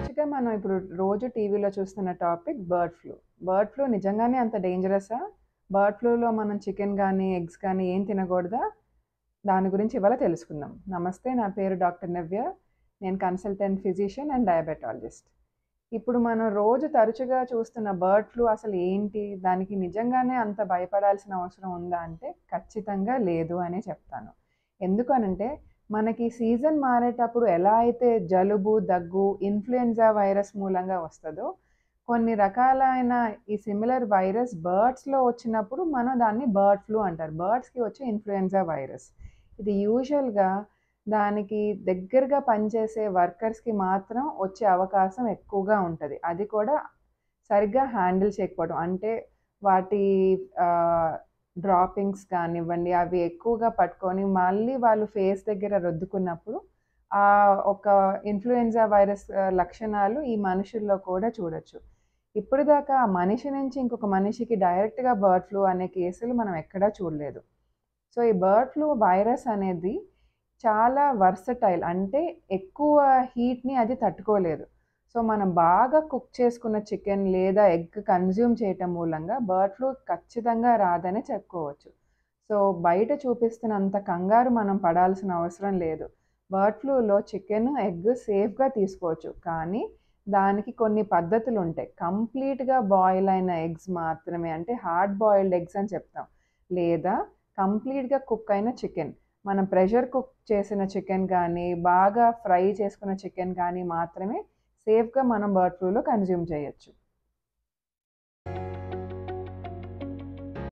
తరచుగా మనం ఇప్పుడు రోజు టీవీలో చూస్తున్న topic bird flu. Bird flu నిజంగానే అంత డేంజరసా? బర్డ్ ఫ్లూలో మనం చికెన్ గానీ, ఎగ్స్ కానీ ఏం తినకూడదా? దాని గురించి ఇవాళ తెలుసుకుందాం. నమస్తే, నా పేరు డాక్టర్ నవ్య. నేను కన్సల్టెంట్ ఫిజిషియన్ అండ్ డయాబెటాలజిస్ట్. ఇప్పుడు మనం రోజు తరచుగా చూస్తున్న బర్డ్ ఫ్లూ అసలు ఏంటి? దానికి నిజంగానే అంత భయపడాల్సిన అవసరం ఉందా అంటే ఖచ్చితంగా లేదు అనే చెప్తాను. ఎందుకనంటే మనకి సీజన్ మారేటప్పుడు ఎలా అయితే జలుబు, దగ్గు, ఇన్‌ఫ్లుయెన్జా వైరస్ మూలంగా వస్తదో, కొన్ని రకాలైన ఈ సిమిలర్ వైరస్ బర్డ్స్‌లో వచ్చినప్పుడు మనం దాన్ని బర్డ్ ఫ్లూ అంటారు. బర్డ్స్‌కి వచ్చే ఇన్‌ఫ్లుయెన్జా వైరస్. ఇది యూజువల్‌గా దానికి దగ్గరగా పనిచేసే వర్కర్స్‌కి మాత్రం వచ్చే అవకాశం ఎక్కువగా ఉంటది. అది కూడా సరిగ్గా హ్యాండిల్ చేయకపోవడం. అంటే వాటి డ్రాపింగ్స్ కానివ్వండి, అవి ఎక్కువగా పట్టుకొని మళ్ళీ వాళ్ళు ఫేస్ దగ్గర రుద్దుకున్నప్పుడు ఒక ఇన్‌ఫ్లుయెన్జా వైరస్ లక్షణాలు ఈ మనుషుల్లో కూడా చూడొచ్చు. ఇప్పటిదాకా ఆ మనిషి నుంచి ఇంకొక మనిషికి డైరెక్ట్‌గా బర్డ్ ఫ్లూ అనే కేసులు మనం ఎక్కడా చూడలేదు. సో, ఈ బర్డ్ ఫ్లూ వైరస్ అనేది చాలా వర్సటైల్. అంటే ఎక్కువ హీట్‌ని అది తట్టుకోలేదు. సో, మనం బాగా కుక్ చేసుకున్న చికెన్ లేదా ఎగ్ కన్జ్యూమ్ చేయటం మూలంగా బర్డ్ ఫ్లూ ఖచ్చితంగా రాదనే చెప్పుకోవచ్చు. సో, బయట చూపిస్తున్నంత కంగారు మనం పడాల్సిన అవసరం లేదు. బర్డ్ ఫ్లూలో చికెన్, ఎగ్ సేఫ్‌గా తీసుకోవచ్చు. కానీ దానికి కొన్ని పద్ధతులుంటాయి. కంప్లీట్‌గా బాయిల్ అయిన ఎగ్స్ మాత్రమే, అంటే హార్డ్ బాయిల్డ్ ఎగ్స్ అని చెప్తాం. లేదా కంప్లీట్‌గా కుక్ అయిన చికెన్. మనం ప్రెషర్ కుక్ చేసిన చికెన్ గానీ, బాగా ఫ్రై చేసుకున్న చికెన్ గానీ మాత్రమే సేఫ్‌గా మనం బర్డ్ ఫ్లూలో కన్జ్యూమ్ చేయొచ్చు.